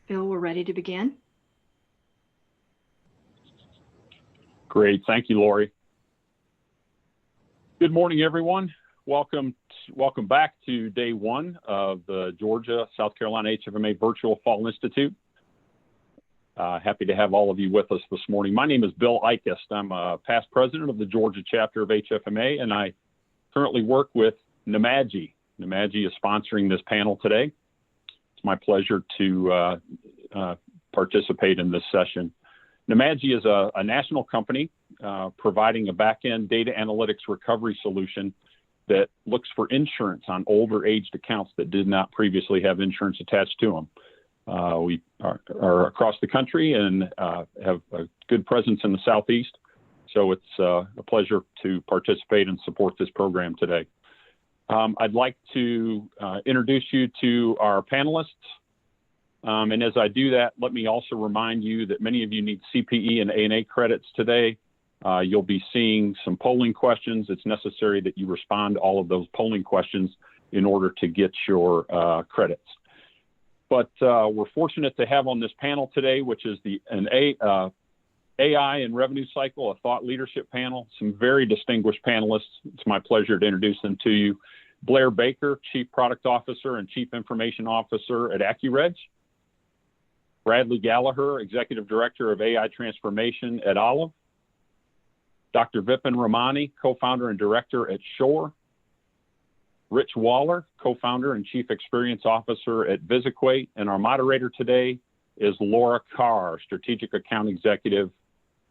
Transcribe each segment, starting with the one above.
Bill, we're ready to begin. Great. Thank you, Lori. Good morning, everyone. Welcome back to day one of the Georgia, South Carolina HFMA Virtual Fall Institute. Happy to have all of you with us this morning. My name is Bill Ikest. I'm a past president of the Georgia chapter of HFMA, and I currently work with NMAGI. NMAGI is sponsoring this panel today. It's my pleasure to participate in this session. NMAGI is a national company providing a back-end data analytics recovery solution that looks for insurance on older aged accounts that did not previously have insurance attached to them. We are across the country and have a good presence in the Southeast. So it's a pleasure to participate and support this program today. I'd like to introduce you to our panelists. And as I do that, let me also remind you that many of you need CPE and ANA credits today. You'll be seeing some polling questions. It's necessary that you respond to all of those polling questions in order to get your credits. But we're fortunate to have on this panel today, which is an AI and revenue cycle, a thought leadership panel, some very distinguished panelists. It's my pleasure to introduce them to you. Blair Baker, Chief Product Officer and Chief Information Officer at AccuReg. Bradley Gallagher, Executive Director of AI Transformation at Olive. Dr. Vipin Ramani, Co-Founder and Director at Shore. Rich Waller, Co-Founder and Chief Experience Officer at VisiQuate. And our moderator today is Laura Carr, Strategic Account Executive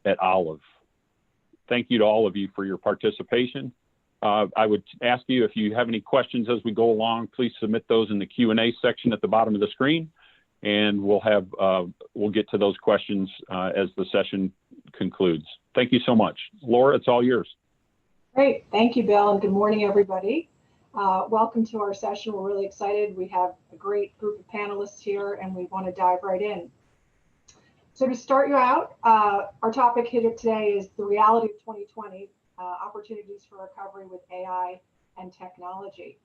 at Olive. Thank you to all of you for your participation. I would ask you, if you have any questions as we go along, please submit those in the Q&A section at the bottom of the screen, and we'll get to those questions as the session concludes. Thank you so much. Laura, it's all yours. Great. Thank you, Bill, and good morning, everybody. Welcome to our session. We're really excited. We have a great group of panelists here, and we want to dive right in. So to start you out, our topic here today is the reality of 2020, opportunities for recovery with AI and technology.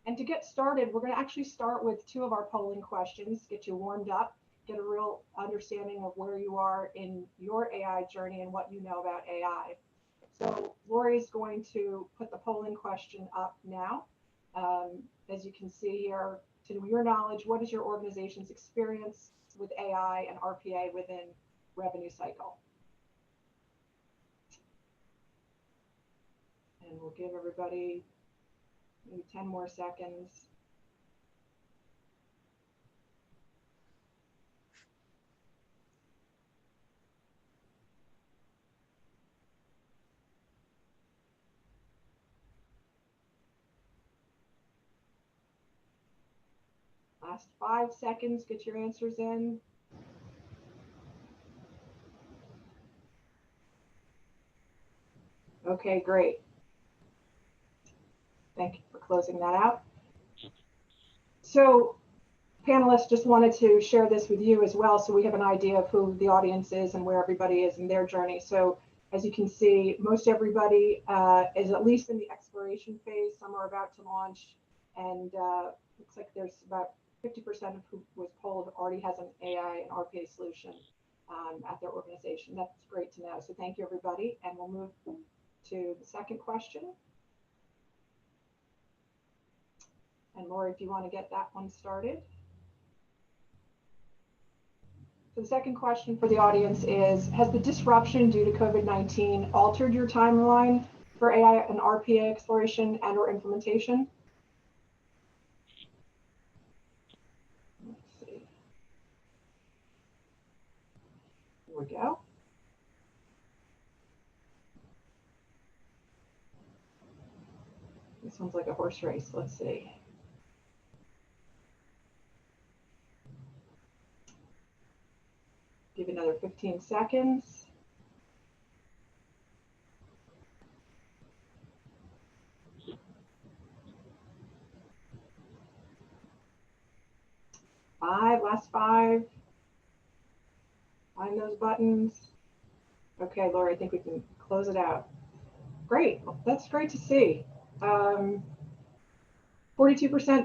And to get started, we're going to actually start with two of our polling questions, get you warmed up, get a real understanding of where you are in your AI journey and what you know about AI. So Lori's going to put the polling question up now. As you can see here, to your knowledge, what is your organization's experience with AI and RPA within revenue cycle? And we'll give everybody maybe 10 more seconds. Last 5 seconds, get your answers in. Okay, great. Thank you for closing that out. So panelists, just wanted to share this with you as well, so we have an idea of who the audience is and where everybody is in their journey. So as you can see, most everybody is at least in the exploration phase. Some are about to launch, and looks like there's about 50% of who was polled already has an AI and RPA solution at their organization. That's great to know. So thank you, everybody. And we'll move to the second question. And Lori, if you want to get that one started. So the second question for the audience is, has the disruption due to COVID-19 altered your timeline for AI and RPA exploration and or implementation? Here we go. This one's like a horse race. Let's see. Give another 15 seconds. Last five. Find those buttons. Okay, Laura, I think we can close it out. Great, well, that's great to see. 42%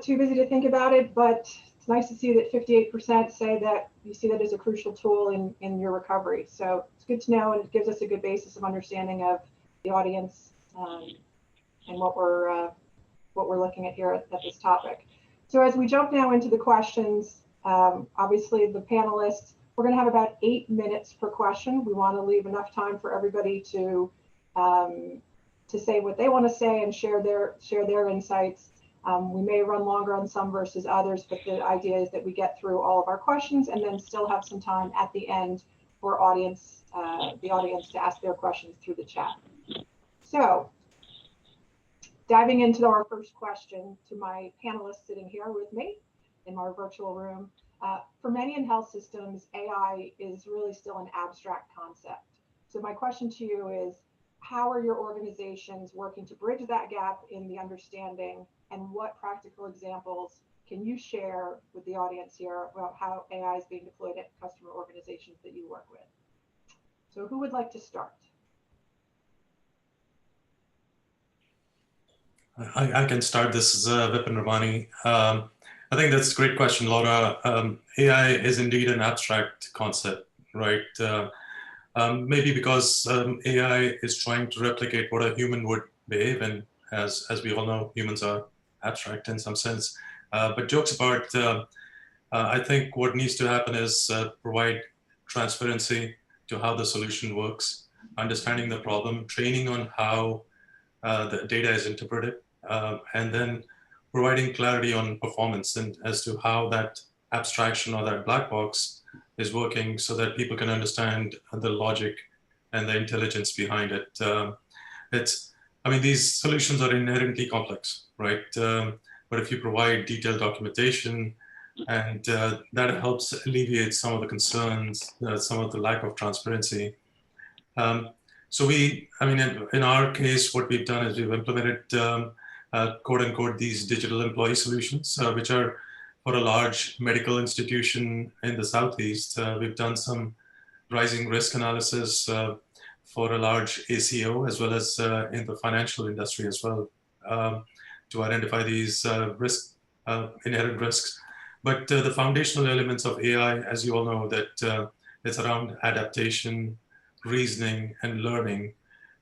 too busy to think about it, but It's nice to see that 58% say that you see that as a crucial tool in your recovery. So it's good to know, and it gives us a good basis of understanding of the audience and what we're looking at here at this topic. So as we jump now into the questions, obviously the panelists, we're going to have about 8 minutes per question. We want to leave enough time for everybody to say what they want to say and share their insights. We may run longer on some versus others, but the idea is that we get through all of our questions and then still have some time at the end for the audience to ask their questions through the chat. So diving into our first question to my panelists sitting here with me in our virtual room. For many in health systems, AI is really still an abstract concept. So my question to you is, how are your organizations working to bridge that gap in the understanding, and what practical examples can you share with the audience here about how AI is being deployed at customer organizations that you work with? So who would like to start? I can start. This is Vipin Ramani. I think that's a great question, Laura. AI is indeed an abstract concept, right? Maybe because AI is trying to replicate what a human would behave, and as we all know, humans are abstract in some sense. But jokes apart, I think what needs to happen is provide transparency to how the solution works, understanding the problem, training on how the data is interpreted, and then providing clarity on performance and as to how that abstraction or that black box is working so that people can understand the logic and the intelligence behind it. I mean, these solutions are inherently complex, right? But if you provide detailed documentation, and that helps alleviate some of the concerns, some of the lack of transparency. So in our case, what we've done is we've implemented quote unquote these digital employee solutions, which are for a large medical institution in the Southeast. We've done some rising risk analysis for a large ACO, as well as in the financial industry as well, to identify these inherent risks. But the foundational elements of AI, as you all know, that it's around adaptation, reasoning, and learning.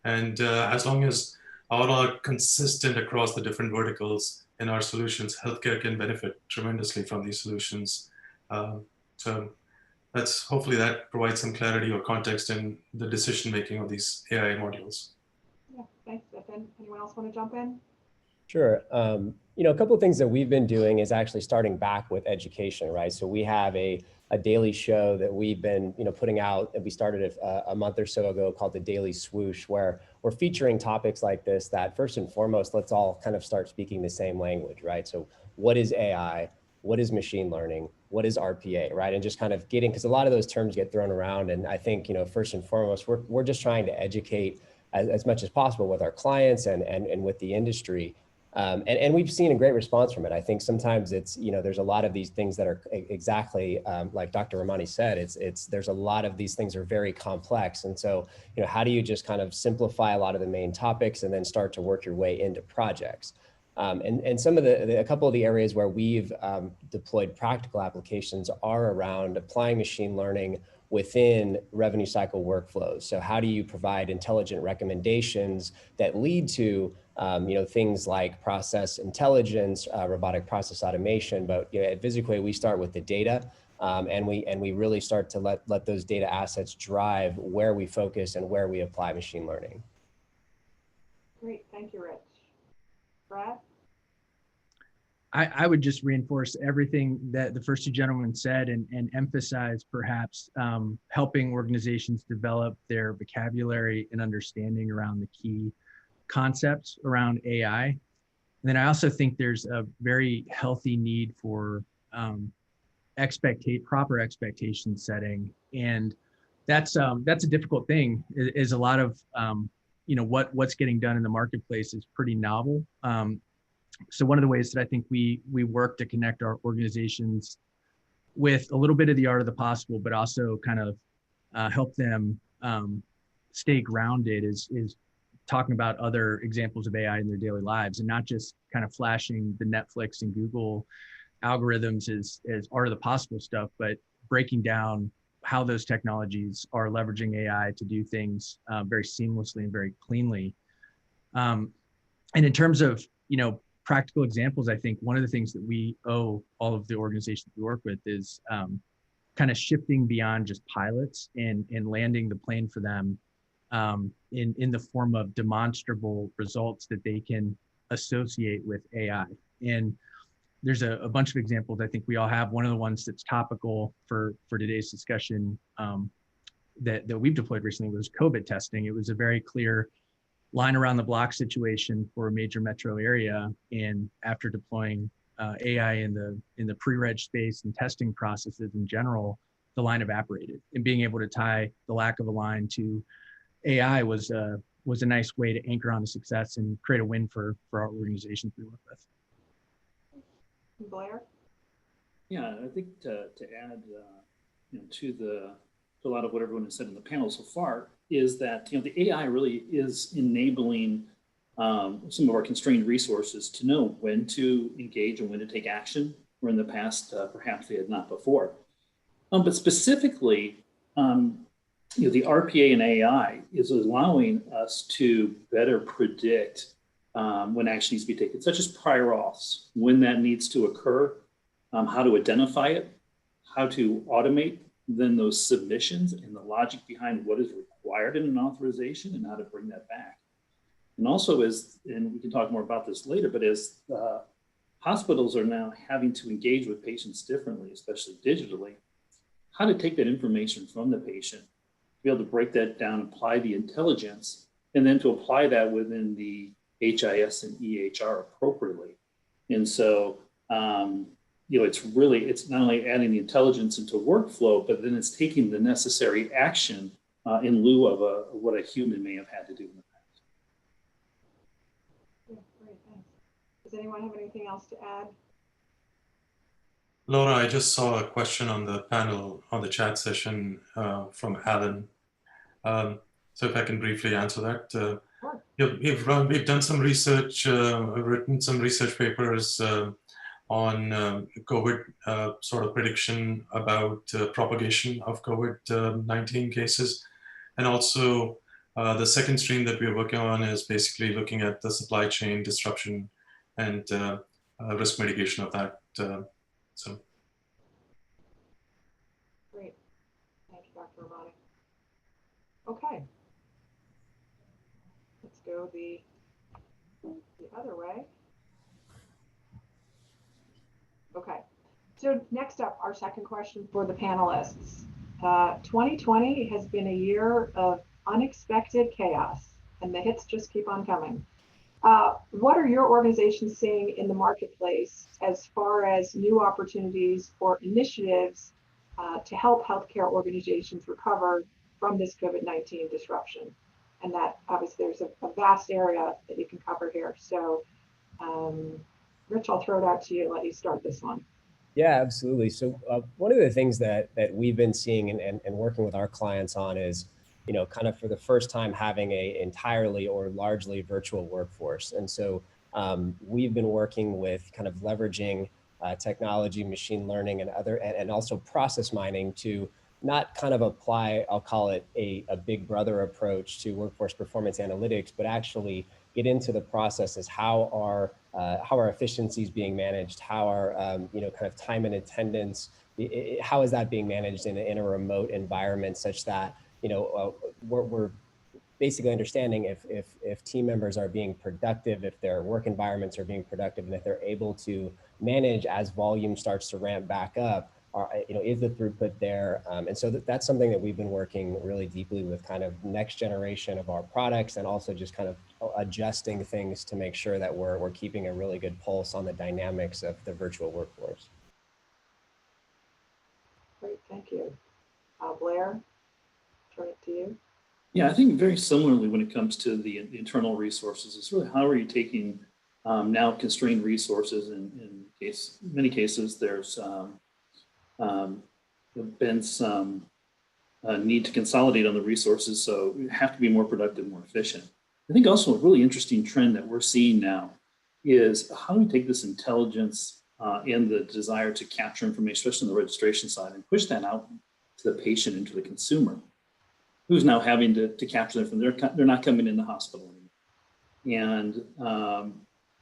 And as long as all are consistent across the different verticals in our solutions, healthcare can benefit tremendously from these solutions. So hopefully that provides some clarity or context in the decision-making of these AI modules. Yeah, thanks, Vipin. Anyone else want to jump in? Sure. A couple of things that we've been doing is actually starting back with education, right? So we have a daily show that we've been, putting out, and we started it a month or so ago, called the Daily Swoosh, where we're featuring topics like this that first and foremost, let's all kind of start speaking the same language, right? So what is AI? What is machine learning? What is RPA, right? And just kind of getting, because a lot of those terms get thrown around. And I think, first and foremost, we're just trying to educate as much as possible with our clients and with the industry. And we've seen a great response from it. I think sometimes it's, there's a lot of these things that are exactly like Dr. Ramani said, there's a lot of these things are very complex. And so, how do you just kind of simplify a lot of the main topics and then start to work your way into projects? And some of a couple of the areas where we've deployed practical applications are around applying machine learning within revenue cycle workflows. So how do you provide intelligent recommendations that lead to things like process intelligence, robotic process automation? But at VisiQuay, we start with the data, and we really start to let those data assets drive where we focus and where we apply machine learning. Great, thank you, Rich. Brad? I would just reinforce everything that the first two gentlemen said and emphasize perhaps helping organizations develop their vocabulary and understanding around the key concepts around AI. And then I also think there's a very healthy need for proper expectation setting. And that's a difficult thing, is a lot of, what's getting done in the marketplace is pretty novel. So one of the ways that I think we work to connect our organizations with a little bit of the art of the possible, but also kind of help them stay grounded is talking about other examples of AI in their daily lives, and not just kind of flashing the Netflix and Google algorithms is art of the possible stuff, but breaking down how those technologies are leveraging AI to do things very seamlessly and very cleanly. And in terms of, practical examples, I think one of the things that we owe all of the organizations we work with is kind of shifting beyond just pilots and landing the plane for them in the form of demonstrable results that they can associate with AI. And there's a bunch of examples I think we all have. One of the ones that's topical for today's discussion that we've deployed recently was COVID testing. It was a very clear line around the block situation for a major metro area. And after deploying AI in the pre-reg space and testing processes in general, the line evaporated. And being able to tie the lack of a line to AI was a nice way to anchor on the success and create a win for our organizations we work with. Blair? Yeah, I think to add to a lot of what everyone has said in the panel so far is that the AI really is enabling some of our constrained resources to know when to engage and when to take action, where in the past perhaps they had not before. But specifically, the RPA and AI is allowing us to better predict when action needs to be taken, such as prior auths, when that needs to occur, how to identify it, how to automate then those submissions and the logic behind what is required in an authorization and how to bring that back. And also and we can talk more about this later, but as hospitals are now having to engage with patients differently, especially digitally, how to take that information from the patient, to be able to break that down, apply the intelligence, and then to apply that within the HIS and EHR appropriately. And so, it's not only adding the intelligence into workflow, but then it's taking the necessary action in lieu of what a human may have had to do in the past. Yeah, great, thanks. Does anyone have anything else to add? Laura, I just saw a question on the panel, on the chat session from Alan. So if I can briefly answer that. Sure. We've done some research, written some research papers on COVID sort of prediction about propagation of COVID-19 cases. And also the second stream that we're working on is basically looking at the supply chain disruption and risk mitigation of that. So. Great. Thank you, Dr. Romani. Okay. Let's go the other way. Okay. So next up, our second question for the panelists. 2020 has been a year of unexpected chaos, and the hits just keep on coming. What are your organizations seeing in the marketplace as far as new opportunities or initiatives to help healthcare organizations recover from this COVID-19 disruption? And that obviously there's a vast area that you can cover here. So Rich, I'll throw it out to you and let you start this one. Yeah, absolutely. So one of the things that we've been seeing and working with our clients on is, kind of for the first time having a entirely or largely virtual workforce. And so we've been working with kind of leveraging technology, machine learning, and also process mining to not kind of apply, I'll call it a big brother approach to workforce performance analytics, but actually get into the processes. How are efficiencies being managed? How are kind of time and attendance? How is that being managed in a remote environment, such that we're basically understanding if team members are being productive, if their work environments are being productive, and if they're able to manage as volume starts to ramp back up. Is the throughput there? And so that's something that we've been working really deeply with, kind of next generation of our products, and also just kind of adjusting things to make sure that we're keeping a really good pulse on the dynamics of the virtual workforce. Great, thank you. Blair, turn it to you. Yeah, I think very similarly when it comes to the internal resources, it's really how are you taking now constrained resources. In many cases, there's been some need to consolidate on the resources, so we have to be more productive, more efficient. I think also a really interesting trend that we're seeing now is how do we take this intelligence and the desire to capture information, especially on the registration side, and push that out to the patient and to the consumer, who's now having to capture them from they're not coming in the hospital anymore. And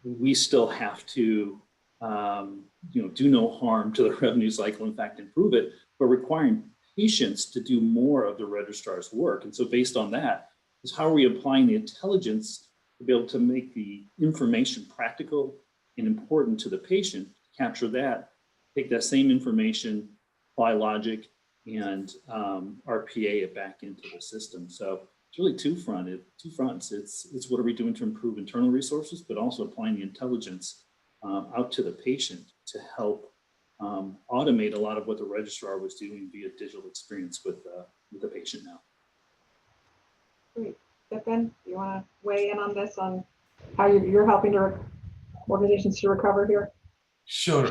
we still have to do no harm to the revenue cycle, in fact, improve it, but requiring patients to do more of the registrar's work. And so based on that is how are we applying the intelligence to be able to make the information practical and important to the patient, capture that, take that same information, apply logic, and RPA it back into the system. So it's really two fronts. It's what are we doing to improve internal resources, but also applying the intelligence out to the patient to help automate a lot of what the registrar was doing via digital experience with the patient now. Great. Vipin, you want to weigh in on this, on how you're helping organizations to recover here? Sure.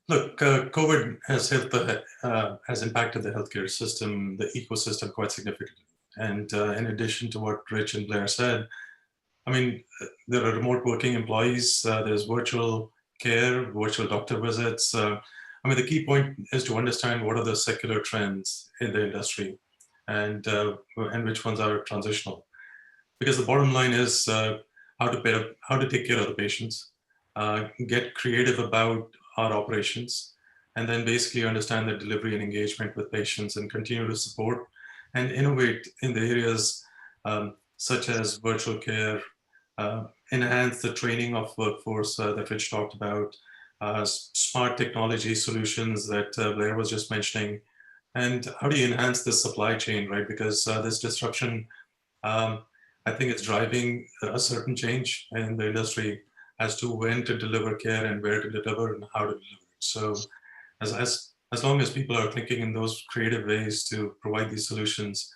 Look, COVID has impacted the healthcare system, the ecosystem quite significantly. And in addition to what Rich and Blair said, I mean, there are remote working employees, there's virtual care, virtual doctor visits. I mean, the key point is to understand what are the secular trends in the industry and which ones are transitional. Because the bottom line is how to take care of the patients, get creative about our operations, and then basically understand the delivery and engagement with patients and continue to support and innovate in the areas such as virtual care, enhance the training of workforce that Rich talked about, smart technology solutions that Blair was just mentioning, and how do you enhance the supply chain, right? Because this disruption, I think it's driving a certain change in the industry as to when to deliver care and where to deliver and how to deliver it. So as long as people are thinking in those creative ways to provide these solutions,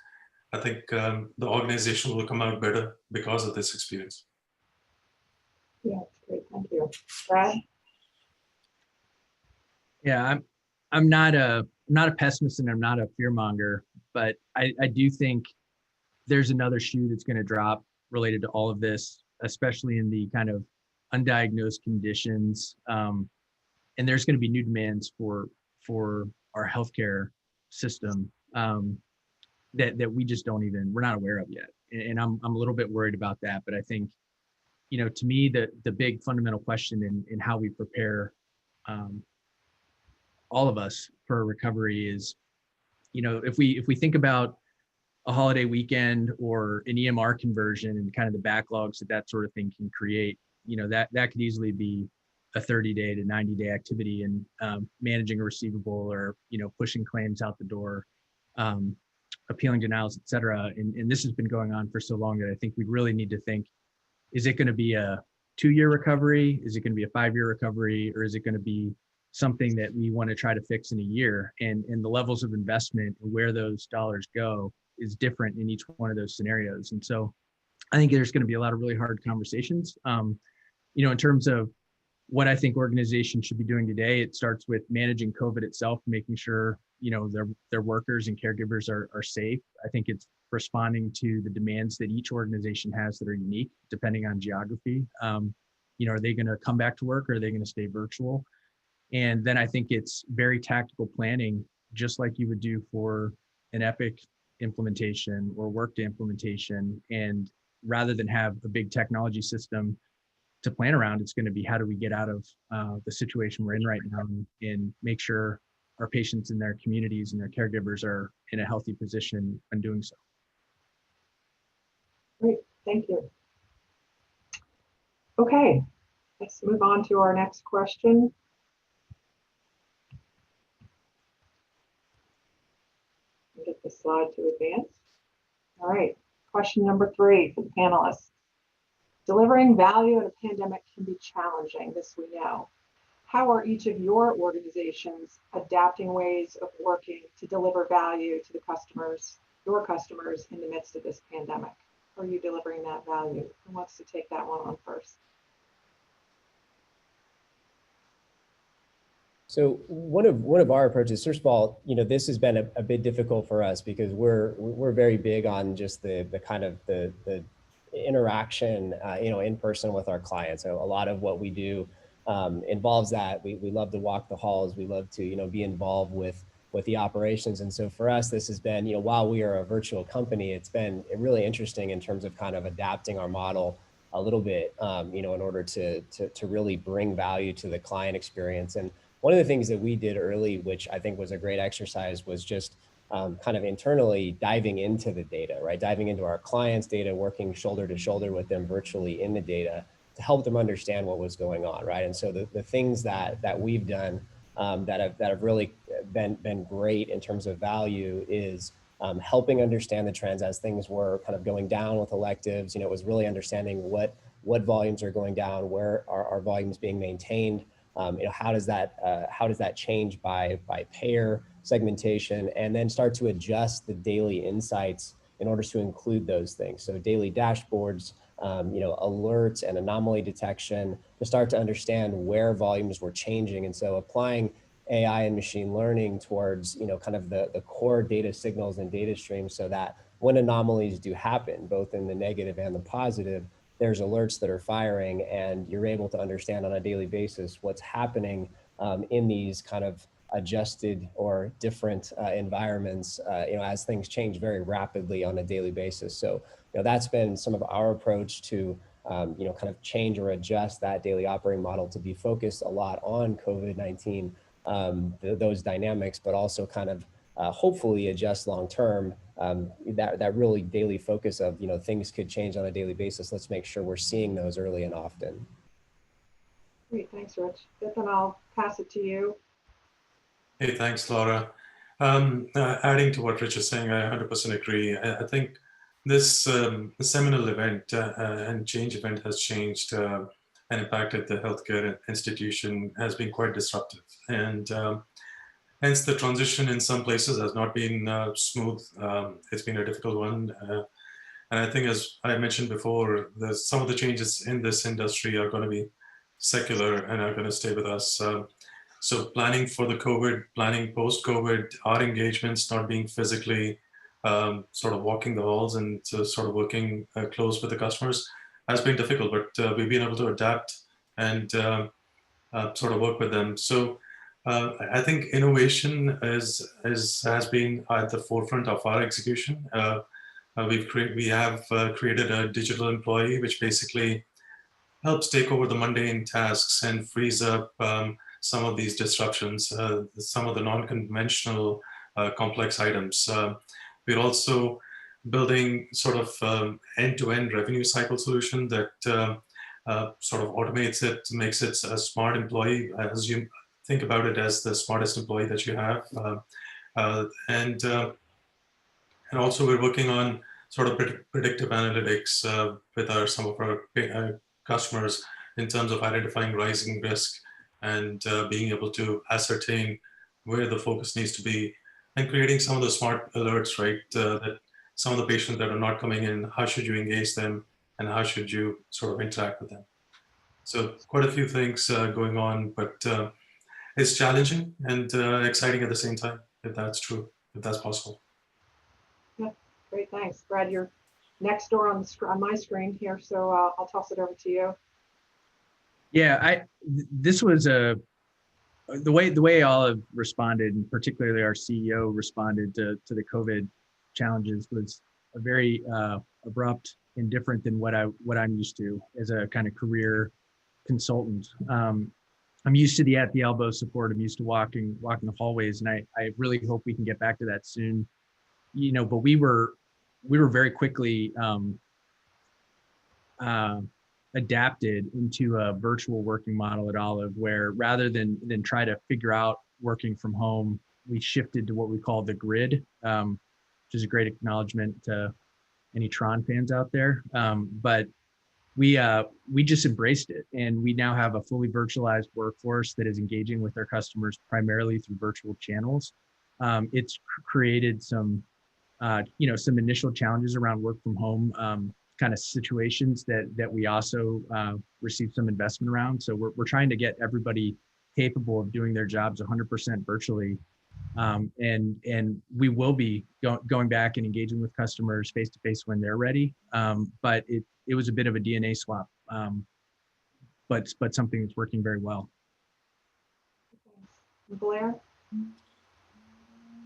I think the organization will come out better because of this experience. Yeah, that's great. Thank you. Brad? Yeah, I'm not a pessimist and I'm not a fearmonger, but I do think there's another shoe that's going to drop related to all of this, especially in the kind of undiagnosed conditions. And there's going to be new demands for our healthcare system that we just we're not aware of yet. And I'm a little bit worried about that. But I think, to me, the big fundamental question in how we prepare all of us for recovery is, if we think about a holiday weekend or an EMR conversion and kind of the backlogs that sort of thing can create, that could easily be a 30-day to 90-day activity, and managing a receivable or, pushing claims out the door, appealing denials, et cetera. And this has been going on for so long that I think we really need to think, is it going to be a 2-year recovery? Is it going to be a 5-year recovery? Or is it going to be something that we want to try to fix in a year? And the levels of investment and where those dollars go is different in each one of those scenarios. And so I think there's going to be a lot of really hard conversations. In terms of what I think organizations should be doing today, it starts with managing COVID itself, making sure, their workers and caregivers are safe. I think it's responding to the demands that each organization has that are unique depending on geography. Are they going to come back to work, or are they going to stay virtual? And then I think it's very tactical planning, just like you would do for an Epic implementation or Workday implementation. And rather than have a big technology system to plan around, it's going to be, how do we get out of the situation we're in right now and make sure our patients and their communities and their caregivers are in a healthy position when doing so. Great, thank you. Okay, let's move on to our next question. Get the slide to advance. All right, question number 3 for the panelists. Delivering value in a pandemic can be challenging, this we know. How are each of your organizations adapting ways of working to deliver value to your customers in the midst of this pandemic? How are you delivering that value? Who wants to take that one on first? So one of our approaches, first of all, this has been a bit difficult for us because we're very big on just the kind of the interaction, in person with our clients. So a lot of what we do involves that. We love to walk the halls. We love to, be involved with the operations. And so for us, this has been, while we are a virtual company, it's been really interesting in terms of kind of adapting our model a little bit, in order to really bring value to the client experience. And one of the things that we did early, which I think was a great exercise, was just kind of internally diving into the data, right? Diving into our clients' data, working shoulder to shoulder with them virtually in the data to help them understand what was going on, right? And so the things that we've done that have really been great in terms of value is helping understand the trends as things were kind of going down with electives. It was really understanding what volumes are going down, where are volumes being maintained. How does that change by payer segmentation, and then start to adjust the daily insights in order to include those things. So daily dashboards, alerts and anomaly detection to start to understand where volumes were changing. And so applying AI and machine learning towards, kind of the core data signals and data streams, so that when anomalies do happen, both in the negative and the positive, there's alerts that are firing, and you're able to understand on a daily basis what's happening in these kind of adjusted or different environments, as things change very rapidly on a daily basis. So, that's been some of our approach to, kind of change or adjust that daily operating model to be focused a lot on COVID-19, those dynamics, but also kind of hopefully adjust long-term, that really daily focus of, things could change on a daily basis. Let's make sure we're seeing those early and often. Great, thanks, Rich. Vipin, I'll pass it to you. Hey, thanks, Laura. Adding to what Rich is saying, I 100% agree. I think this seminal event and change event has changed and impacted the healthcare institution, has been quite disruptive. And hence the transition in some places has not been smooth. It's been a difficult one. And I think, as I mentioned before, some of the changes in this industry are going to be secular and are going to stay with us. So planning for the COVID, planning post-COVID, our engagements not being physically sort of walking the halls and sort of working close with the customers has been difficult, but we've been able to adapt and sort of work with them. So I think innovation has been at the forefront of our execution. We have created a digital employee, which basically helps take over the mundane tasks and frees up some of these disruptions, some of the non-conventional complex items. We're also building sort of end-to-end revenue cycle solution that sort of automates it, makes it a smart employee, as you think about it as the smartest employee that you have. And also we're working on sort of predictive analytics with some of our customers in terms of identifying rising risk and being able to ascertain where the focus needs to be, and creating some of the smart alerts, right? That some of the patients that are not coming in, how should you engage them and how should you sort of interact with them? So quite a few things going on, but it's challenging and exciting at the same time, if that's true, if that's possible. Yeah, great, thanks. Brad, you're next door on my screen here, so I'll toss it over to you. Yeah, this was the way all have responded, and particularly our CEO responded to the COVID challenges, was a very abrupt and different than what I'm used to as a kind of career consultant. I'm used to the at the elbow support. I'm used to walking the hallways, and I really hope we can get back to that soon. But we were very quickly adapted into a virtual working model at Olive, where rather than try to figure out working from home, we shifted to what we call the grid, which is a great acknowledgement to any Tron fans out there. But we just embraced it, and we now have a fully virtualized workforce that is engaging with our customers primarily through virtual channels. It's created some initial challenges around work from home kind of situations that we also received some investment around. So we're trying to get everybody capable of doing their jobs 100% virtually. And we will be going back and engaging with customers face to face when they're ready. But it was a bit of a DNA swap. but something that's working very well. Blair?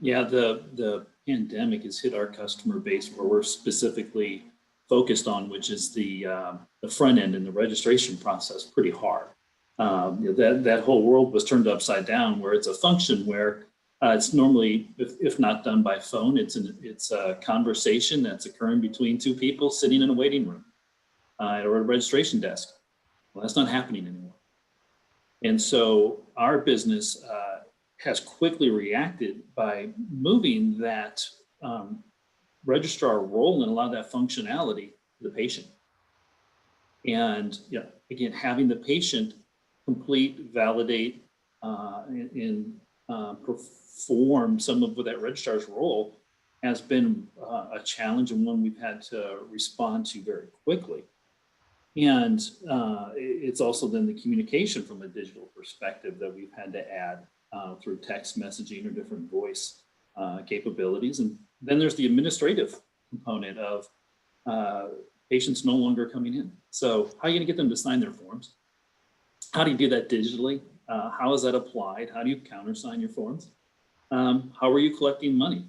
Yeah, the pandemic has hit our customer base where we're specifically focused on, which is the front end and the registration process, pretty hard. That whole world was turned upside down, where it's a function where it's normally, if not done by phone, it's a conversation that's occurring between two people sitting in a waiting room or a registration desk. Well, that's not happening anymore. And so our business has quickly reacted by moving that registrar role and a lot of that functionality to the patient. And again, having the patient complete, validate, and perform some of that registrar's role has been a challenge, and one we've had to respond to very quickly. And it's also then the communication from a digital perspective that we've had to add through text messaging or different voice capabilities. And then there's the administrative component of patients no longer coming in. So how are you going to get them to sign their forms? How do you do that digitally? How is that applied? How do you countersign your forms? How are you collecting money?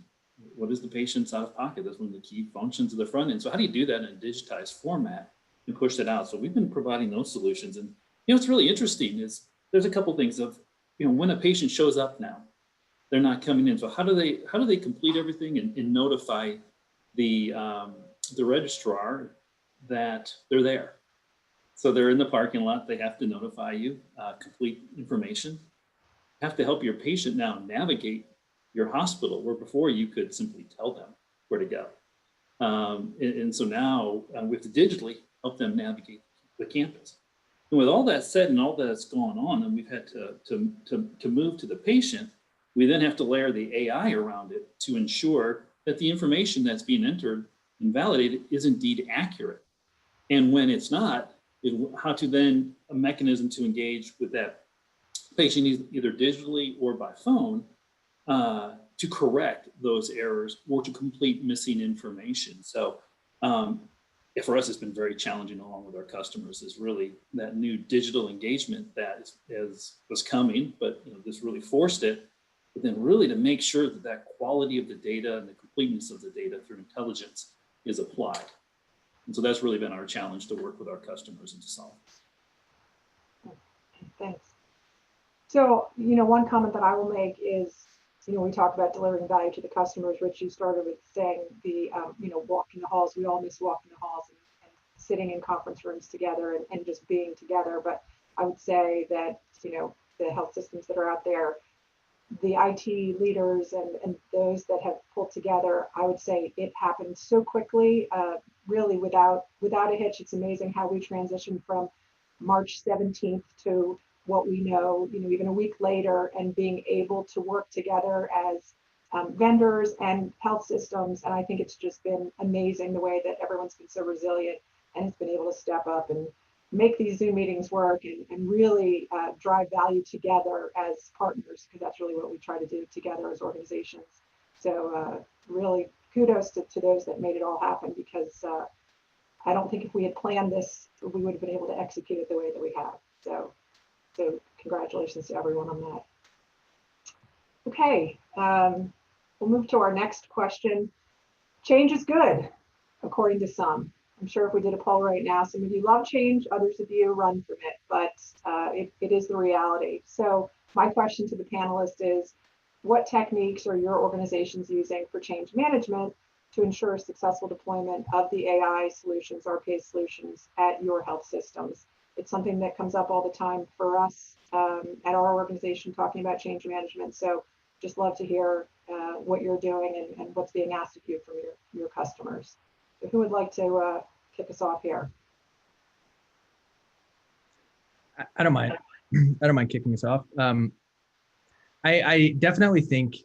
What is the patient's out of pocket? That's one of the key functions of the front end. So how do you do that in a digitized format and push that out? So we've been providing those solutions. And what's really interesting is there's a couple things of, when a patient shows up now, they're not coming in. So how do they complete everything and notify the registrar that they're there? So they're in the parking lot, they have to notify you, complete information. You have to help your patient now navigate your hospital, where before you could simply tell them where to go. And so now we have to digitally help them navigate the campus. And with all that said and all that's gone on, and we've had to move to the patient, we then have to layer the AI around it to ensure that the information that's being entered and validated is indeed accurate. And when it's not, how to then a mechanism to engage with that patient either digitally or by phone to correct those errors or to complete missing information. So for us, it's been very challenging along with our customers, is really that new digital engagement that was coming, but this really forced it. But then really to make sure that quality of the data and the completeness of the data through intelligence is applied. And so that's really been our challenge to work with our customers and to solve. Thanks. So, one comment that I will make is, we talk about delivering value to the customers. Rich, you started with saying the, walking the halls. We all miss walking the halls and sitting in conference rooms together and just being together. But I would say that, the health systems that are out there, the IT leaders and those that have pulled together, I would say it happened so quickly, really without a hitch. It's amazing how we transitioned from March 17th to what we know, even a week later, and being able to work together as vendors and health systems. And I think it's just been amazing the way that everyone's been so resilient and has been able to step up and make these Zoom meetings work and really drive value together as partners, because that's really what we try to do together as organizations. So really kudos to those that made it all happen, because I don't think if we had planned this, we would have been able to execute it the way that we have. So congratulations to everyone on that. Okay, we'll move to our next question. Change is good, according to some. I'm sure if we did a poll right now, some of you love change, others of you run from it, but it is the reality. So my question to the panelists is, what techniques are your organizations using for change management to ensure successful deployment of the AI solutions, RPA solutions at your health systems? It's something that comes up all the time for us at our organization, talking about change management. So just love to hear what you're doing and what's being asked of you from your customers. So who would like to kick us off here? I don't mind. I don't mind kicking us off. I definitely think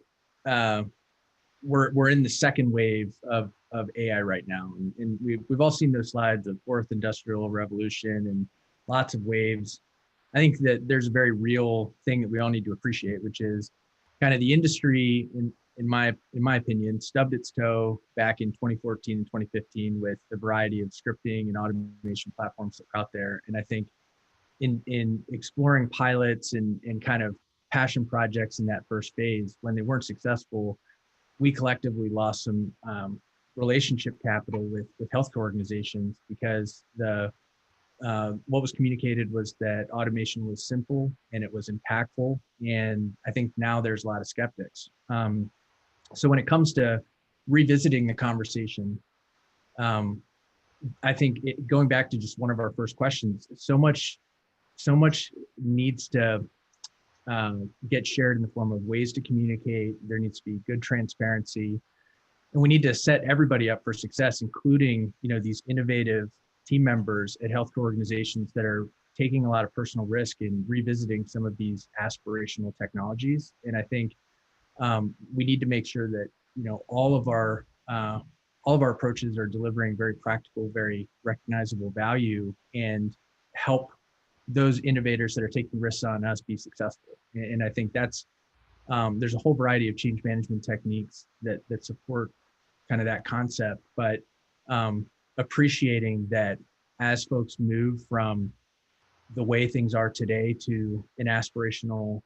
we're in the second wave of AI right now, and we've all seen those slides of fourth industrial revolution and lots of waves. I think that there's a very real thing that we all need to appreciate, which is kind of the industry, in my opinion, stubbed its toe back in 2014 and 2015 with the variety of scripting and automation platforms that are out there. And I think in exploring pilots and kind of passion projects in that first phase, when they weren't successful, we collectively lost some relationship capital with healthcare organizations, because what was communicated was that automation was simple and it was impactful. And I think now there's a lot of skeptics. So when it comes to revisiting the conversation, I think going back to just one of our first questions, so much needs to get shared in the form of ways to communicate. There needs to be good transparency, and we need to set everybody up for success, including, these innovative team members at healthcare organizations that are taking a lot of personal risk in revisiting some of these aspirational technologies. And I think we need to make sure that all of our approaches are delivering very practical, very recognizable value, and help those innovators that are taking risks on us be successful. And I think that's there's a whole variety of change management techniques that support kind of that concept, but appreciating that as folks move from the way things are today to an aspirational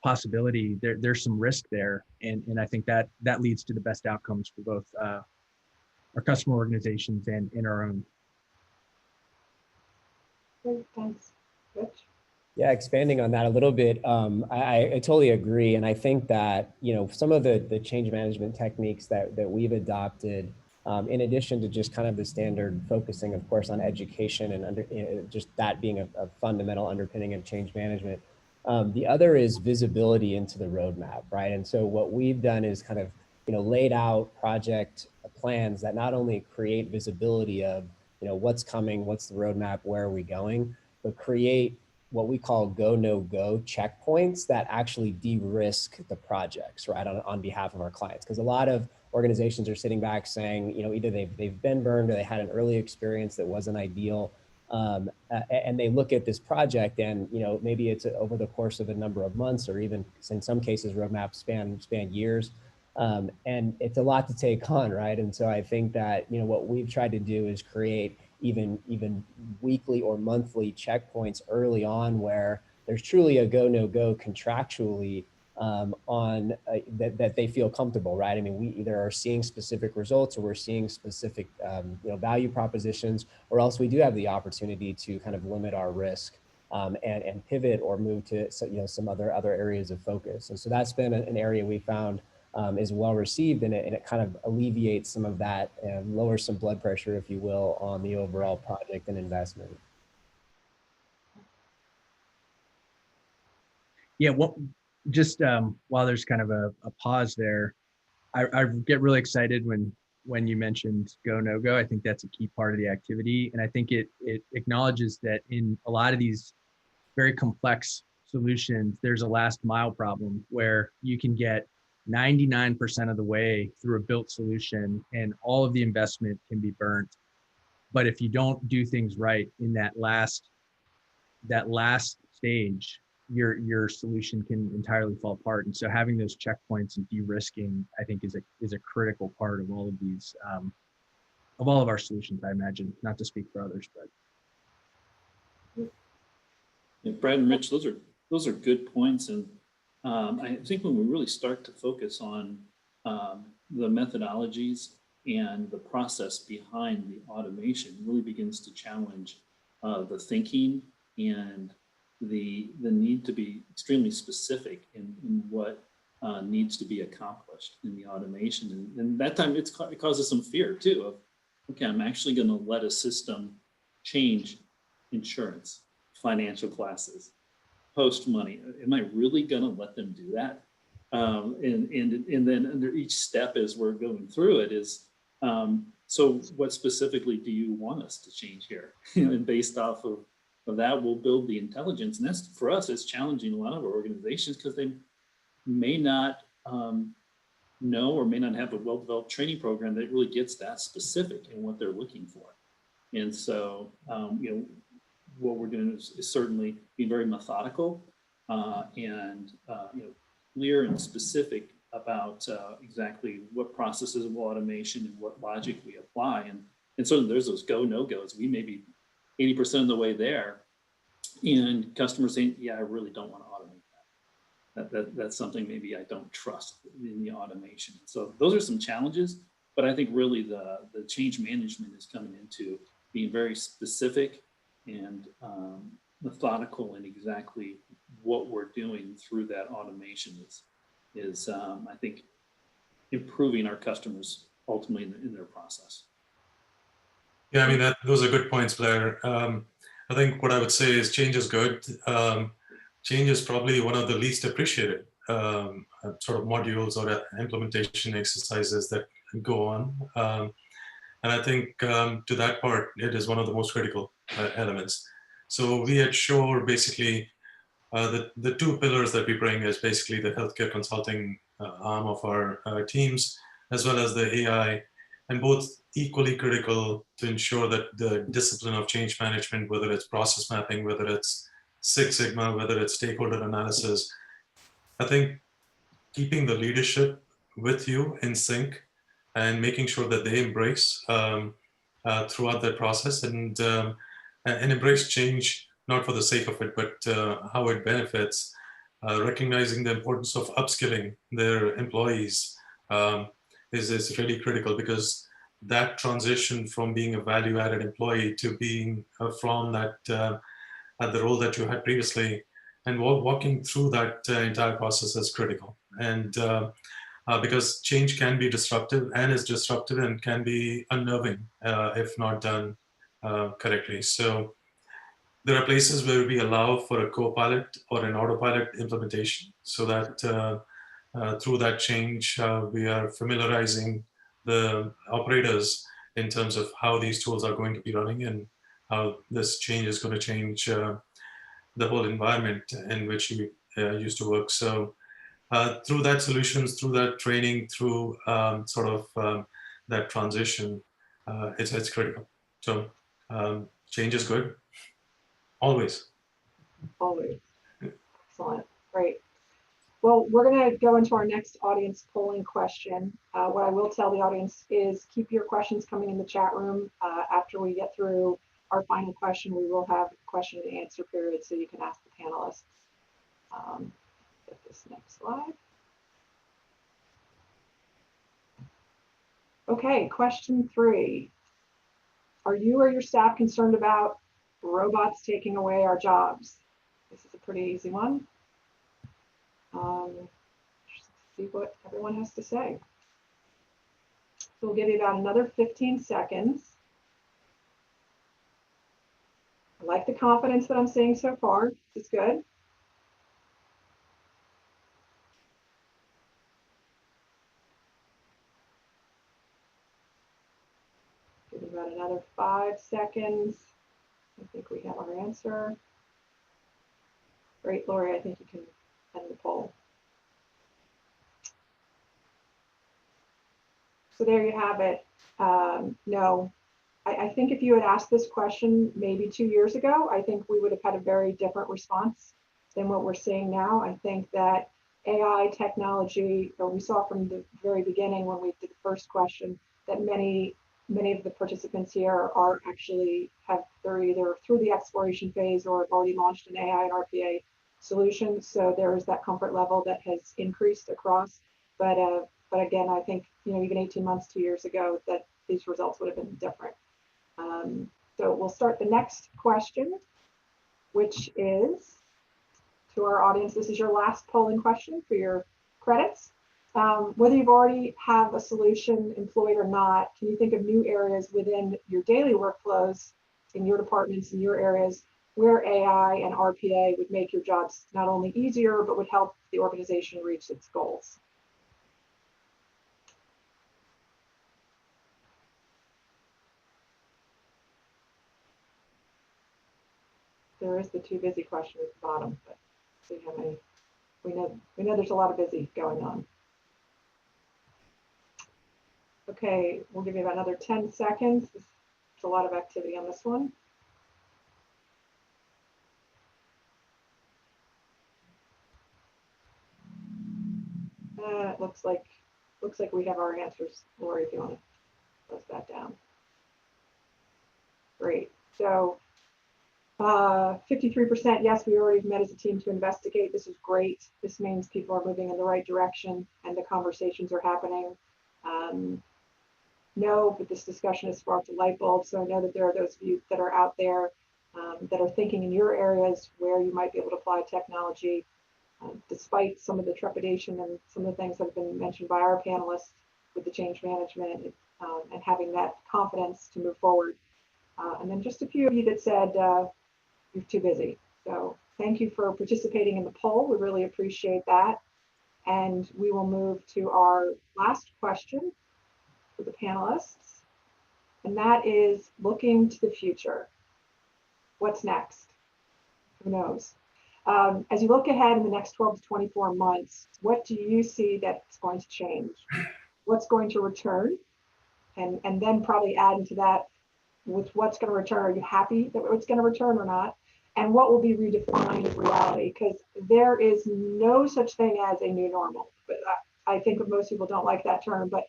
possibility, there's some risk there, and I think that leads to the best outcomes for both our customer organizations and in our own. Great, thanks. Rich? Yeah, expanding on that a little bit, I totally agree, and I think that some of the change management techniques that we've adopted, in addition to just kind of the standard focusing, of course, on education and just that being a fundamental underpinning of change management. The other is visibility into the roadmap, right? And so what we've done is kind of laid out project plans that not only create visibility of what's coming, what's the roadmap, where are we going, but create what we call go, no go checkpoints that actually de-risk the projects, right, on behalf of our clients. Because a lot of organizations are sitting back saying, either they've been burned or they had an early experience that wasn't ideal. And they look at this project and, maybe it's over the course of a number of months, or even in some cases, roadmaps span years. And it's a lot to take on, right? And so I think that, what we've tried to do is create even weekly or monthly checkpoints early on where there's truly a go, no go contractually on that they feel comfortable, right? I mean, we either are seeing specific results or we're seeing specific value propositions, or else we do have the opportunity to kind of limit our risk and pivot or move to some other areas of focus. And so that's been an area we found is well received, and it kind of alleviates some of that and lowers some blood pressure, if you will, on the overall project and investment. Yeah, well, just while there's kind of a pause there, I get really excited when you mentioned go, no go. I think that's a key part of the activity. And I think it acknowledges that in a lot of these very complex solutions, there's a last mile problem where you can get 99% of the way through a built solution and all of the investment can be burnt. But if you don't do things right in that last stage, your solution can entirely fall apart. And so having those checkpoints and de-risking, I think, is a critical part of all of these, of all of our solutions, I imagine, not to speak for others, but. Yeah, Brad and Rich, those are good points. And I think when we really start to focus on the methodologies and the process behind the automation, really begins to challenge the thinking and the need to be extremely specific in what needs to be accomplished in the automation. And that time it causes some fear too of, okay, I'm actually going to let a system change insurance, financial classes, post money. Am I really going to let them do that? And then under each step as we're going through it is, so what specifically do you want us to change here? And based off of that, we'll build the intelligence. And that's, for us, it's challenging a lot of our organizations because they may not know or may not have a well-developed training program that really gets that specific in what they're looking for. And so, what we're doing is certainly be very methodical and clear and specific about exactly what processes of automation and what logic we apply. And certainly there's those go, no goes. We may be 80% of the way there, and customers saying, yeah, I really don't want to automate that. That's something maybe I don't trust in the automation. So those are some challenges, but I think really the change management is coming into being very specific and methodical in exactly what we're doing through that automation is I think improving our customers ultimately in their process. Yeah, I mean, those are good points, Blair. I think what I would say is change is good. Change is probably one of the least appreciated sort of modules or implementation exercises that go on. And I think to that part, it is one of the most critical elements. So we at Shore basically, the two pillars that we bring is basically the healthcare consulting arm of our teams, as well as the AI, and both equally critical to ensure that the discipline of change management, whether it's process mapping, whether it's Six Sigma, whether it's stakeholder analysis, I think keeping the leadership with you in sync and making sure that they embrace throughout that process and embrace change, not for the sake of it, but how it benefits, recognizing the importance of upskilling their employees is really critical, because that transition from being a value-added employee to being from that the role that you had previously, and walking through that entire process is critical. And because change can be disruptive and is disruptive and can be unnerving if not done correctly. So there are places where we allow for a co-pilot or an autopilot implementation, so that through that change, we are familiarizing the operators in terms of how these tools are going to be running and how this change is going to change the whole environment in which you used to work. So through that solutions, through that training, through sort of that transition, it's critical. So change is good, always. Always. Excellent. Great. Well, we're going to go into our next audience polling question. What I will tell the audience is keep your questions coming in the chat room. After we get through our final question, we will have a question and answer period so you can ask the panelists. Get this next slide. Okay, question 3. Are you or your staff concerned about robots taking away our jobs? This is a pretty easy one. See what everyone has to say. So we'll give you about another 15 seconds. I like the confidence that I'm seeing so far. It's good. Give it about another 5 seconds. I think we have our answer. Great, Lori, I think you can end the poll. So there you have it. No, I think if you had asked this question maybe 2 years ago, I think we would have had a very different response than what we're seeing now. I think that AI technology, or we saw from the very beginning when we did the first question, that many of the participants here are actually they're either through the exploration phase or have already launched an AI and RPA solution. So there is that comfort level that has increased across. But again, I think even 18 months, 2 years ago, that these results would have been different. So we'll start the next question, which is to our audience. This is your last polling question for your credits. Whether you've already have a solution employed or not, can you think of new areas within your daily workflows in your departments, in your areas, where AI and RPA would make your jobs not only easier, but would help the organization reach its goals? There is the too busy question at the bottom, but see how many. We know there's a lot of busy going on. Okay, we'll give you about another 10 seconds. There's a lot of activity on this one. It looks like we have our answers. Lori, if you want to close that down. Great. So 53% yes, we already met as a team to investigate. This is great. This means people are moving in the right direction and the conversations are happening. No, but this discussion has sparked a light bulb. So I know that there are those of you that are out there that are thinking in your areas where you might be able to apply technology, despite some of the trepidation and some of the things that have been mentioned by our panelists with the change management and having that confidence to move forward. And then just a few of you that said you're too busy. So thank you for participating in the poll. We really appreciate that. And we will move to our last question for the panelists. And that is looking to the future. What's next? Who knows? As you look ahead in the next 12 to 24 months, what do you see that's going to change? What's going to return? And then probably add into that with what's going to return. Are you happy that it's going to return or not? And what will be redefined as reality? Because there is no such thing as a new normal. But I think most people don't like that term. But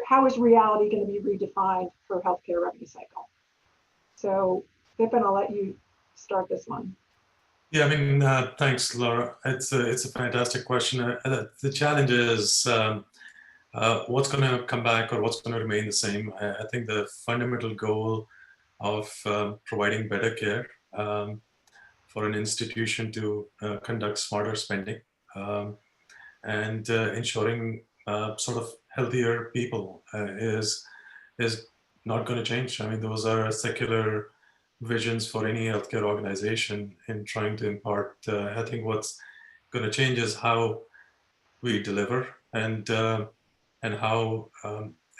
how is reality going to be redefined for healthcare revenue cycle? So, Vipin, I'll let you start this one. Yeah, I mean, thanks, Laura. It's a fantastic question. The challenge is what's going to come back or what's going to remain the same. I think the fundamental goal of providing better care for an institution to conduct smarter spending and ensuring sort of healthier people is not going to change. I mean, those are secular visions for any healthcare organization in trying to impart. I think what's going to change is how we deliver and how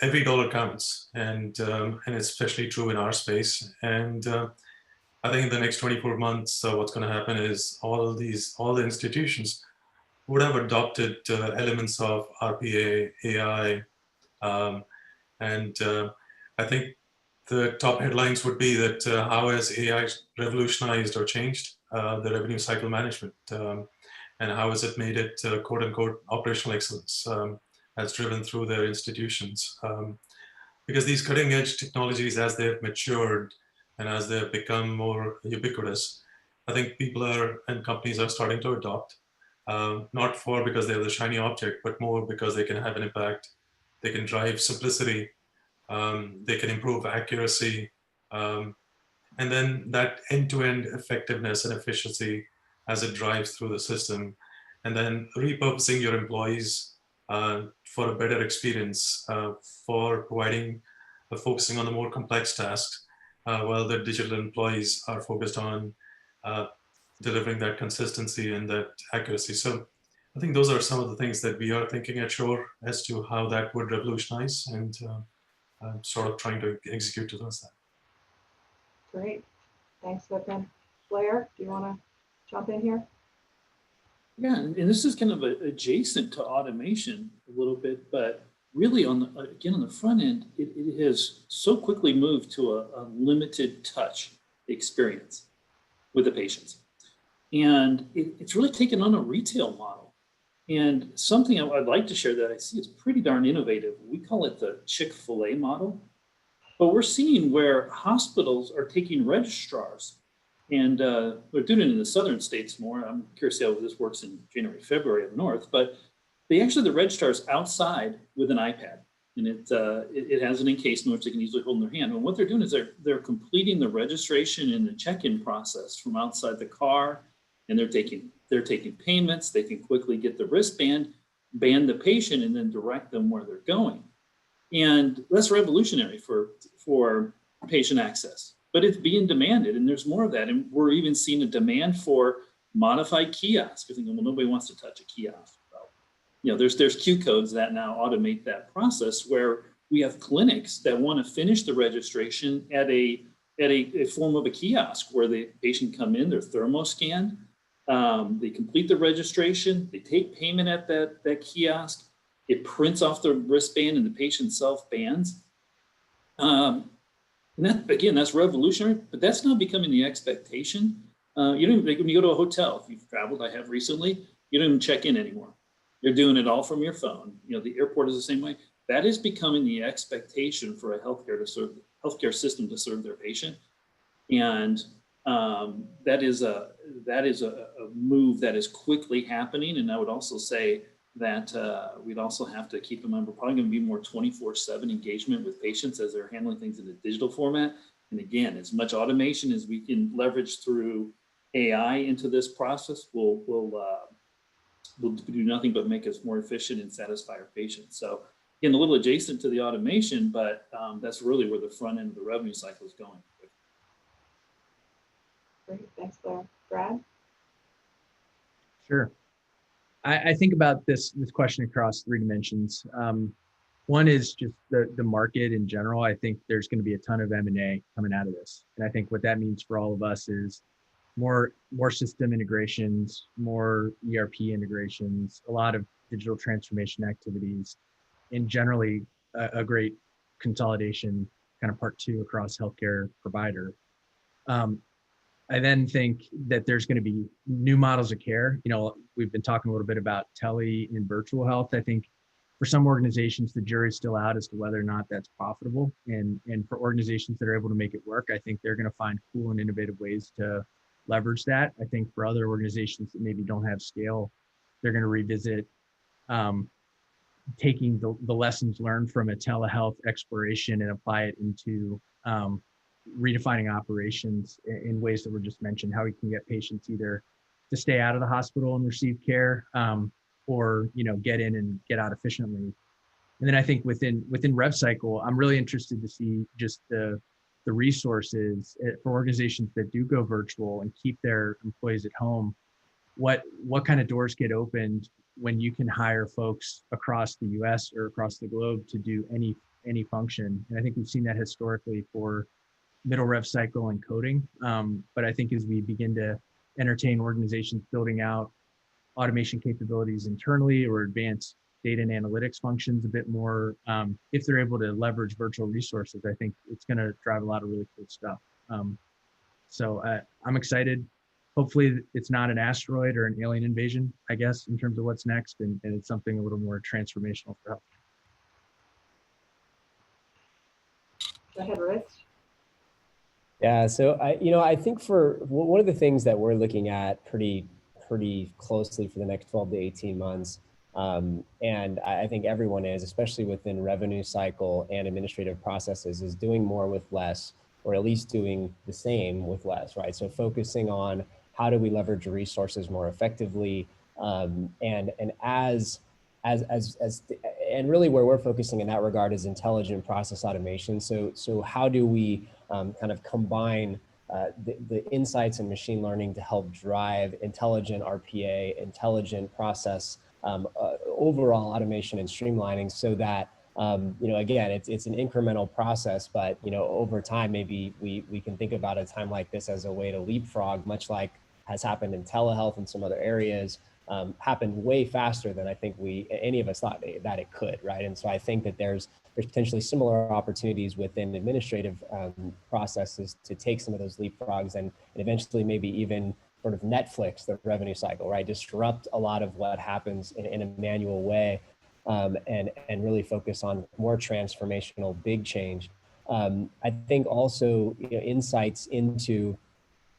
every dollar counts, and it's especially true in our space. And I think in the next 24 months, what's going to happen is all the institutions would have adopted elements of RPA, AI, and I think the top headlines would be that how has AI revolutionized or changed the revenue cycle management, and how has it made it quote unquote operational excellence as driven through their institutions. Because these cutting edge technologies, as they've matured and as they've become more ubiquitous, I think people and companies are starting to adopt, not because they're the shiny object, but more because they can have an impact. They can drive simplicity. They can improve accuracy, and then that end-to-end effectiveness and efficiency as it drives through the system, and then repurposing your employees for a better experience, for focusing on the more complex tasks, while the digital employees are focused on delivering that consistency and that accuracy. So I think those are some of the things that we are thinking at Shore as to how that would revolutionize, and sort of trying to execute towards that. Great. Thanks, Vipin. Blair, do you want to jump in here? Yeah, and this is kind of adjacent to automation a little bit, but really on the front end, it has so quickly moved to a limited touch experience with the patients. And it's really taken on a retail model. And something I'd like to share that I see is pretty darn innovative. We call it the Chick-fil-A model. But we're seeing where hospitals are taking registrars, and they're doing it in the southern states more. I'm curious how this works in January, February up north, but they actually have the registrars outside with an iPad, and it has an encasement which they can easily hold in their hand. And what they're doing is they're completing the registration and the check-in process from outside the car, and they're taking payments. They can quickly get the wristband, band the patient, and then direct them where they're going. And that's revolutionary for patient access, but it's being demanded, and there's more of that. And we're even seeing a demand for modified kiosks. You're thinking, well, nobody wants to touch a kiosk. Well, there's Q codes that now automate that process, where we have clinics that want to finish the registration at a form of a kiosk where the patient come in, they're thermoscanned, they complete the registration, they take payment at that kiosk. It prints off the wristband and the patient self-bands. And that's revolutionary, but that's now becoming the expectation. When you go to a hotel, if you've traveled, I have recently, you don't even check in anymore. You're doing it all from your phone. The airport is the same way. That is becoming the expectation for a healthcare system to serve their patient. And that is a move that is quickly happening. And I would also say that we'd also have to keep in mind we're probably going to be more 24/7 engagement with patients as they're handling things in a digital format. And again, as much automation as we can leverage through AI into this process will do nothing but make us more efficient and satisfy our patients. So again, a little adjacent to the automation, but that's really where the front end of the revenue cycle is going. Great, thanks, Blair. Brad? Sure. I think about this question across 3 dimensions. One is just the market in general. I think there's going to be a ton of M&A coming out of this. And I think what that means for all of us is more system integrations, more ERP integrations, a lot of digital transformation activities, and generally a great consolidation, kind of part 2 across healthcare provider. I then think that there's going to be new models of care. You know, we've been talking a little bit about tele and virtual health. I think for some organizations, the jury's still out as to whether or not that's profitable. And for organizations that are able to make it work, I think they're going to find cool and innovative ways to leverage that. I think for other organizations that maybe don't have scale, they're going to revisit taking the lessons learned from a telehealth exploration and apply it into redefining operations in ways that were just mentioned, how we can get patients either to stay out of the hospital and receive care, or, you know, get in and get out efficiently. And then I think within RevCycle, I'm really interested to see just the resources for organizations that do go virtual and keep their employees at home. What kind of doors get opened when you can hire folks across the US or across the globe to do any function? And I think we've seen that historically for middle RevCycle and coding. But I think as we begin to entertain organizations building out automation capabilities internally or advanced data and analytics functions a bit more, if they're able to leverage virtual resources, I think it's going to drive a lot of really cool stuff. So I'm excited. Hopefully it's not an asteroid or an alien invasion, I guess, in terms of what's next, and it's something a little more transformational for health. Go ahead, Rich. Yeah, so I think for one of the things that we're looking at pretty closely for the next 12 to 18 months, and I think everyone is, especially within revenue cycle and administrative processes, is doing more with less, or at least doing the same with less, right? So focusing on how do we leverage resources more effectively, and really where we're focusing in that regard is intelligent process automation. So how do we kind of combine the insights and machine learning to help drive intelligent RPA, intelligent process, overall automation and streamlining, so that again, it's an incremental process, but over time, maybe we can think about a time like this as a way to leapfrog, much like has happened in telehealth and some other areas, happened way faster than I think any of us thought that it could, right? And so I think that there's potentially similar opportunities within administrative processes to take some of those leapfrogs and eventually maybe even sort of Netflix the revenue cycle, right? Disrupt a lot of what happens in a manual way, and really focus on more transformational big change. I think also insights into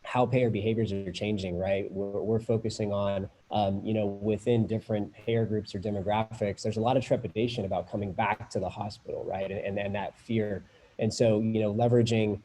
how payer behaviors are changing, right? We're focusing on, within different payer groups or demographics, there's a lot of trepidation about coming back to the hospital, right? And that fear. And so, leveraging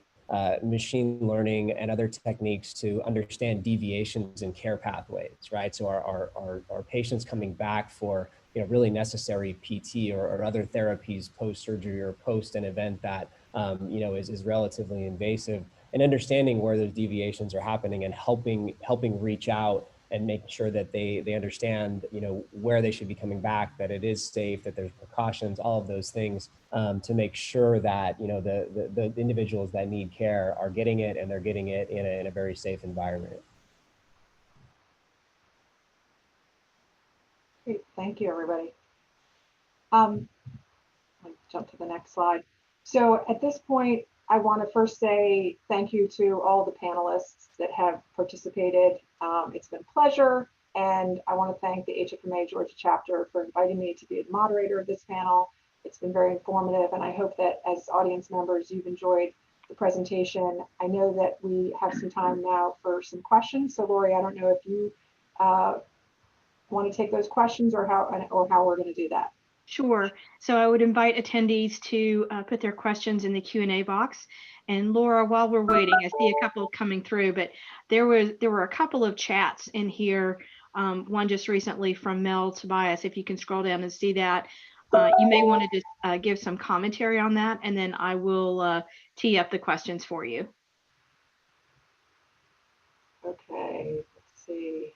machine learning and other techniques to understand deviations in care pathways, right? So our patients coming back for really necessary PT or other therapies post-surgery or post an event that is relatively invasive, and understanding where those deviations are happening and helping reach out and making sure that they understand where they should be coming back, that it is safe, that there's precautions, all of those things, to make sure that the individuals that need care are getting it, and they're getting it in a very safe environment. Great, thank you, everybody. Let's jump to the next slide. So at this point, I want to first say thank you to all the panelists that have participated. It's been a pleasure, and I want to thank the HFMA Georgia chapter for inviting me to be the moderator of this panel. It's been very informative, and I hope that as audience members, you've enjoyed the the presentation. I know that we have some time now for some questions. So Lori, I don't know if you want to take those questions or how we're going to do that. Sure. So I would invite attendees to put their questions in the Q&A box. And Laura, while we're waiting, I see a couple coming through, but there were a couple of chats in here. One just recently from Mel Tobias. If you can scroll down and see that, you may want to just give some commentary on that, and then I will tee up the questions for you. Okay, let's see.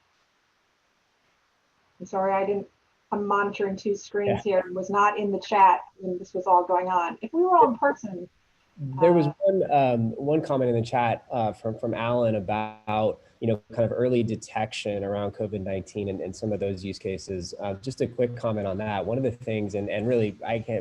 I'm sorry, I'm monitoring two screens here and was not in the chat when this was all going on. If we were all in person. There was one comment in the chat from Alan about, kind of early detection around COVID-19 and some of those use cases. Just a quick comment on that. One of the things, and really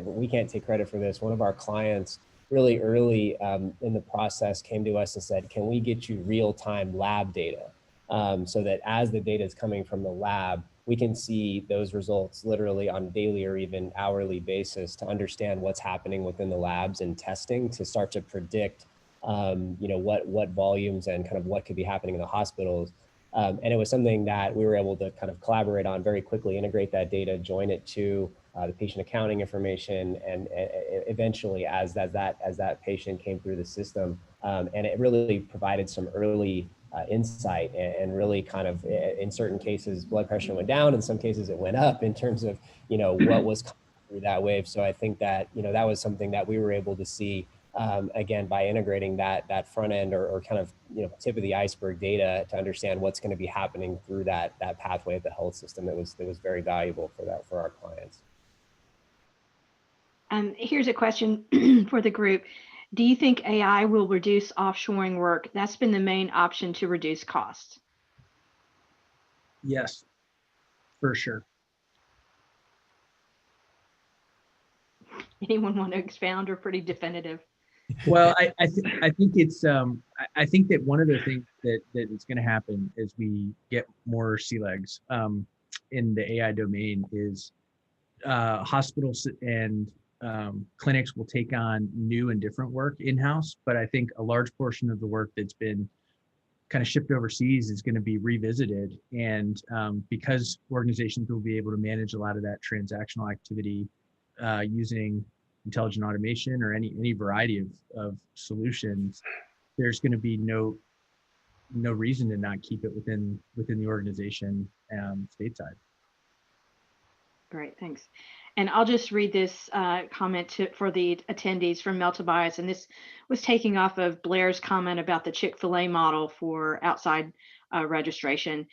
we can't take credit for this. One of our clients really early in the process came to us and said, can we get you real-time lab data? So that as the data is coming from the lab, we can see those results literally on a daily or even hourly basis to understand what's happening within the labs and testing to start to predict, what volumes and kind of what could be happening in the hospitals. And it was something that we were able to kind of collaborate on very quickly, integrate that data, join it to the patient accounting information, and eventually as that patient came through the system, and it really provided some early insight and really kind of, in certain cases, blood pressure went down, in some cases it went up in terms of, what was coming through that wave. So I think that, that was something that we were able to see, again, by integrating that front end or kind of, tip of the iceberg data to understand what's going to be happening through that pathway of the health system. That was very valuable for our clients. Here's a question for the group. Do you think AI will reduce offshoring work? That's been the main option to reduce costs. Yes, for sure. Anyone want to expound, or pretty definitive? Well, I think it's I think that one of the things that is going to happen as we get more sea legs in the AI domain is hospitals and clinics will take on new and different work in-house, but I think a large portion of the work that's been kind of shipped overseas is going to be revisited. And because organizations will be able to manage a lot of that transactional activity using intelligent automation or any variety of solutions, there's going to be no reason to not keep it within the organization stateside. Great, thanks. And I'll just read this comment for the attendees from Mel Tobias, and this was taking off of Blair's comment about the Chick-fil-A model for outside registration.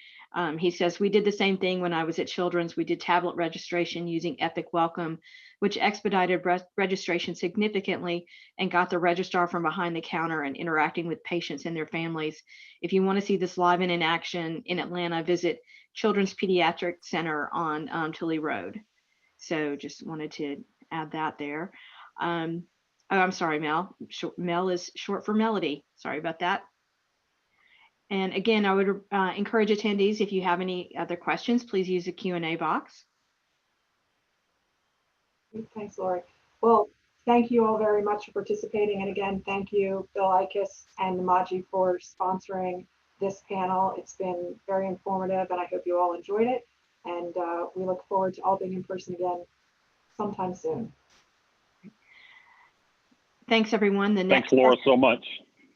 He says, we did the same thing when I was at Children's. We did tablet registration using Epic Welcome, which expedited registration significantly and got the registrar from behind the counter and interacting with patients and their families. If you want to see this live and in action in Atlanta, visit Children's Pediatric Center on Tully Road. So just wanted to add that there. Oh, I'm sorry, Mel. Mel is short for Melody. Sorry about that. And again, I would encourage attendees, if you have any other questions, please use the Q&A box. Thanks, Lori. Well, thank you all very much for participating. And again, thank you, Bill Ickes and Namaji, for sponsoring this panel. It's been very informative, and I hope you all enjoyed it. And we look forward to all being in person again sometime soon. Thanks, everyone. Thanks, Laura, so much.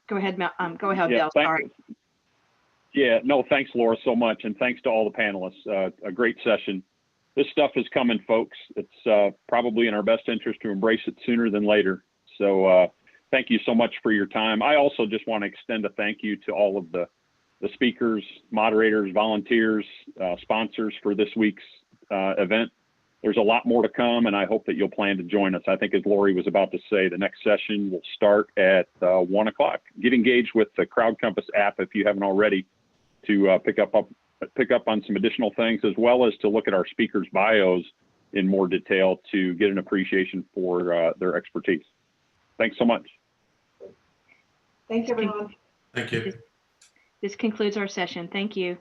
Go ahead, Go ahead, Bill. Sorry. Yeah, no, thanks, Laura, so much. And thanks to all the panelists. A great session. This stuff is coming, folks. It's probably in our best interest to embrace it sooner than later. So thank you so much for your time. I also just want to extend a thank you to all of the speakers, moderators, volunteers, sponsors for this week's event. There's a lot more to come, and I hope that you'll plan to join us. I think, as Lori was about to say, the next session will start at 1 o'clock. Get engaged with the Crowd Compass app if you haven't already, to pick up on some additional things, as well as to look at our speakers' bios in more detail to get an appreciation for their expertise. Thanks so much. Thanks, everyone. Thank you. This concludes our session. Thank you.